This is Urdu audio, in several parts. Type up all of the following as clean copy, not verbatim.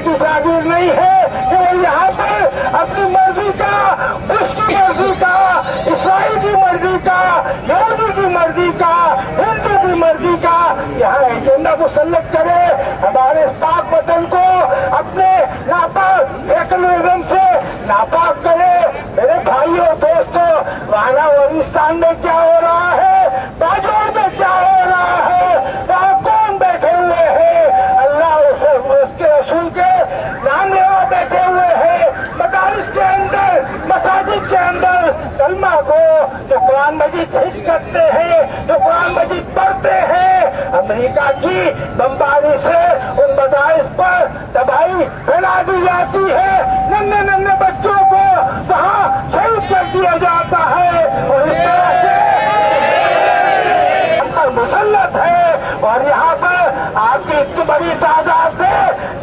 کی جاگیر نہیں ہے کہ وہ یہاں پر اپنی مرضی کا، بش کی مرضی کا، عیسائی کی مرضی کا، یہودی کی مرضی کا، ہندو کی مرضی کا یہاں ایجنڈا مسلط کرے، ہمارے اس پاک وطن کو اپنے ناپاک سیکولرزم سے ناپاک کرے۔ میرے بھائیوں دوستوں، وہاں افغانستان میں کیا ہو رہا ہے، باجوڑ میں کیا ہو رہا ہے، وہاں کون بیٹھے ہوئے ہیں؟ اللہ اس کے رسول کے نام لیوا بیٹھے ہوئے ہیں مدارس کے اندر، مساجد کے اندر کلمہ کو جو قرآن مجید حفظ کرتے ہیں، جو قرآن مجید پڑھتے ہیں، امریکہ کی بمباری سے ان مدارس پر تباہی پھیلا دی جاتی ہے، ننھے ننھے بچوں کو وہاں شہید کر دیا جاتا ہے، اور اس طرح سے مسلط ہے۔ اور یہاں پر آپ کی اتنی بڑی تعداد سے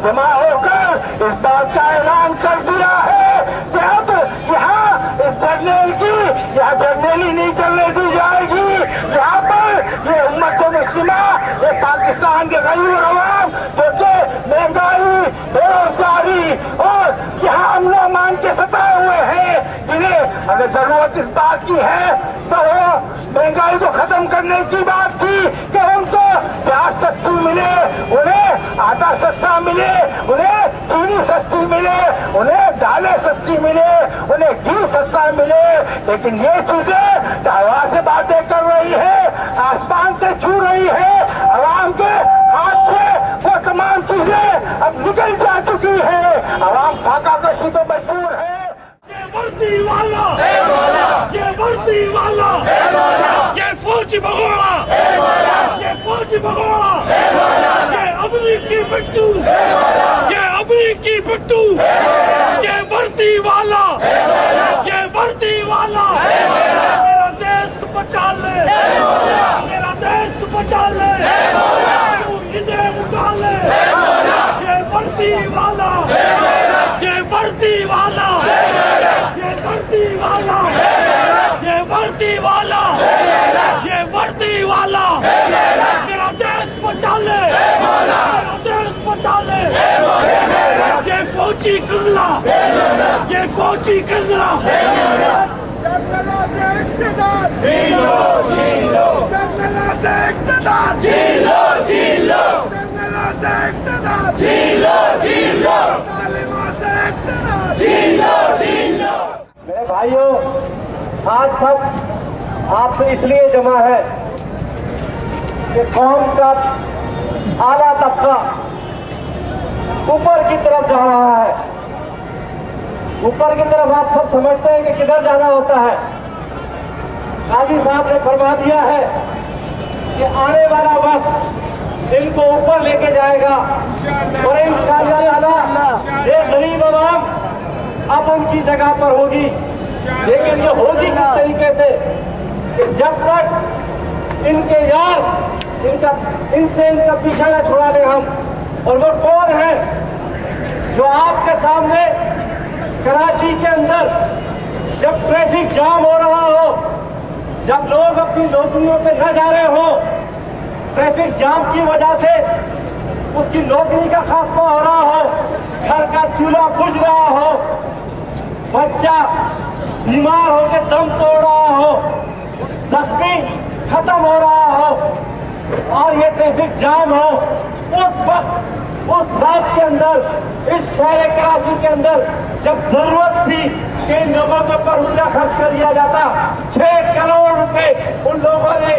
جمع ہو کر اس بات کا اعلان کر دیا ہے کہ اب یہاں اس جرنیل کی یہاں جرنیلی نہیں چلنے دی جائے گی، یہاں پر یہ امت مسلمہ، یہ پاکستان کے غریب عوام جو کہ مہنگائی، بے روزگاری اور یہاں امن و امان کے ستائے ہوئے ہیں، جنہیں اگر ضرورت اس بات کی ہے تو وہ مہنگائی کو ختم کرنے کی بات تھی کہ ان کو پیاز سستی ملے، انہیں آٹا سستا ملے، انہیں چینی سستی ملے، انہیں دالیں سستی ملے، انہیں گھی سستا ملے، لیکن یہ چیزیں ہوا سے باتیں کر رہی ہے، آسمان سے چھو رہی ہے، عوام کے ہاتھ سے وہ تمام چیزیں اب نکل جا چکی ہے، عوام فاقہ کشی پہ مجبور ہے۔ وردی والا یہ وردی والا یہ فوجی بھگوڑا یہ فوجی بھگوڑا یہ امریکی بٹو یہ امریکی بٹو یہ وردی والا یہ وردی والا میرا دیش بچا لے میرا دیش بچا لے انہیں اٹھا لے یہ وردی والا یہ وردی والا یہ وردی والا یہ وردی والا یہ وردی والا میرا دیش بچا لے میرا دیش بچا لے یہ فوجی کنگلا یہ فوجی کنگلا جنگلوں سے اقتدار چھین لو چھین لو جنگلوں سے اقتدار چھین لو چھین لو جنگلوں سے اقتدار چھین لو چھین لو ظالموں سے اقتدار چھین لو چھین لو۔ میرے بھائیوں، آج سب آپ سے اس لیے جمع ہے کہ قوم کا اعلیٰ طبقہ اوپر کی طرف جا رہا ہے۔ اوپر کی طرف آپ سب سمجھتے ہیں کہ کدھر جانا ہوتا ہے۔ قاضی صاحب نے فرما دیا ہے کہ آنے والا وقت ان کو اوپر لے کے جائے گا، اور انشاءاللہ تعالی یہ غریب عوام اب ان کی جگہ پر ہوگی، لیکن یہ ہوگی کس طریقے سے کہ جب تک ان کے یار ان سے ان کا پیچھا نہ چھڑا لیں ہم۔ اور وہ کون ہے جو آپ کے سامنے کراچی کے اندر جب ٹریفک جام ہو رہا ہو، جب لوگ اپنی نوکریوں پہ نہ جا رہے ہوں، ٹریفک جام کی وجہ سے اس کی نوکری کا خاتمہ ہو رہا ہو، گھر کا چولہا بجھ رہا ہو، بچہ بیمار ہو کے دم توڑ رہا ہو، زخمی ختم ہو رہا ہو، اور یہ ٹریفک جام ہو، اس وقت اس رات کے اندر اس شہر کراچی کے اندر جب ضرورت تھی کہ ان لوگوں کے اوپر روپیہ خرچ کر دیا جاتا، 6 کروڑ روپے ان لوگوں نے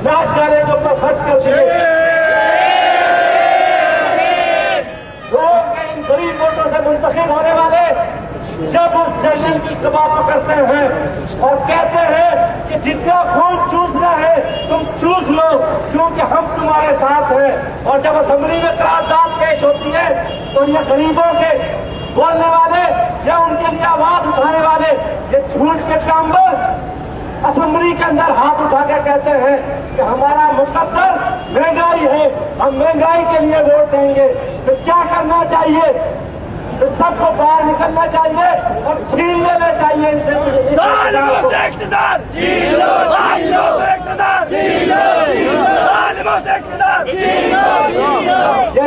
ناچ گانے کے اوپر خرچ کر دیے۔ لوگ ان غریب ووٹوں سے منتخب ہونے والے جب اس جنرل کی دباؤ پکڑتے ہیں اور کہتے ہیں کہ جتنا خون چوسنا ہے تم چوس لو کیونکہ ہم تمہارے ساتھ ہیں، اور جب اسمبلی میں قرارداد پیش ہوتی ہے تو یہ غریبوں کے بولنے والے یا ان کے لیے آواز اٹھانے والے یہ جھوٹ کے کامبر اسمبلی کے اندر ہاتھ اٹھا کے کہتے ہیں کہ ہمارا مقدر مہنگائی ہے، ہم مہنگائی کے لیے ووٹ دیں گے۔ پھر کیا کرنا چاہیے؟ پھر سب کو باہر نکلنا چاہیے اور چھین لینا چاہیے ان سے ظالموں سے اقتدار چھین لو، ظالموں سے اقتدار چھین لو، ظالموں سے اقتدار چھین لو۔ یہ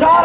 4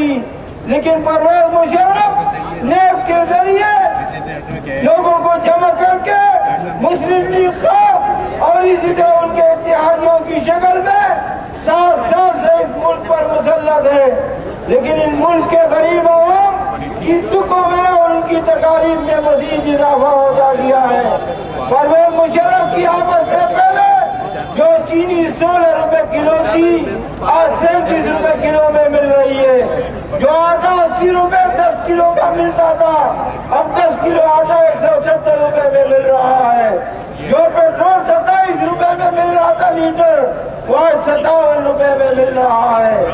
کی، لیکن پرویز مشرف نیب کے ذریعے لوگوں کو جمع کر کے مسلم لیگ کا اور اسی طرح ان کے اتحادیوں کی شکل میں 7 سال سے اس ملک پر مسلط ہے، لیکن ان ملک کے غریب عوام کی دکھوں میں اور ان کی تکالیف میں مزید اضافہ ہوتا گیا ہے۔ پرویز مشرف کی آمد سے پہلے جو چینی 16 روپے کلو تھی آج 37 روپے کلو میں مل رہی ہے، جو آٹا 80 روپے 10 کلو کا ملتا تھا اب 10 کلو آٹا 170 روپے میں مل رہا ہے، جو پیٹرول 27 روپے میں مل رہا تھا لیٹر وہ آج 57 روپے میں مل رہا ہے،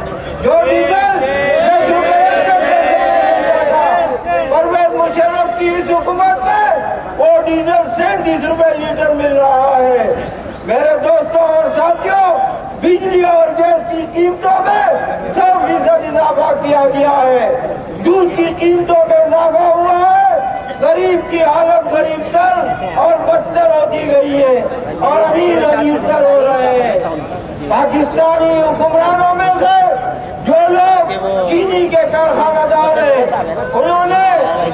جو ڈیزل 10 روپے 61 پیسے میں ملتا تھا پرویز مشرف کی اس حکومت میں وہ ڈیزل 37 روپے لیٹر مل رہا ہے۔ میرے دوستوں اور ساتھیوں، بجلی اور گیس کی قیمتوں میں 100% اضافہ کیا گیا ہے، دودھ کی قیمتوں میں اضافہ ہوا ہے، غریب کی حالت غریب تر اور بدتر ہوتی گئی ہے اور امیر امیر تر ہو رہے ہیں۔ پاکستانی حکمرانوں میں سے جو لوگ چینی کے کارخانہ دار ہیں انہوں نے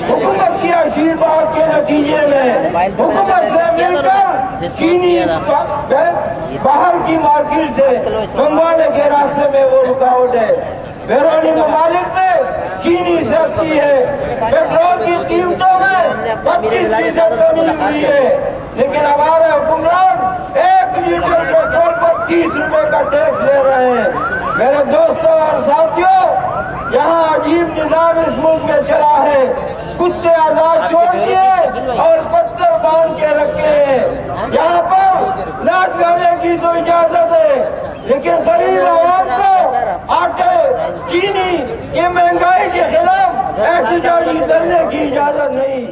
حکومت کی آشیرواد کے نتیجے میں حکومت سے مل کر چینی باہر کی مارکیٹ سے منگوانے کے راستے میں وہ رکاوٹ ہے۔ بیرونی ممالک میں چینی سستی ہے، پیٹرول کی قیمتوں میں 25% کمی ہوئی ہے، لیکن ہمارے حکمران 1 لیٹر پیٹرول پر 30 روپے کا ٹیکس لے رہے ہیں۔ میرے دوستوں اور ساتھیوں، یہاں عجیب نظام اس ملک میں چلا ہے، کتے آزاد چھوڑ دیے اور پتھر باندھ کے رکھے ہیں۔ یہاں پر ناچ گانے کی تو اجازت ہے، لیکن غریب عوام کو آٹے چینی کی مہنگائی کے خلاف احتجاجی کرنے کی اجازت نہیں۔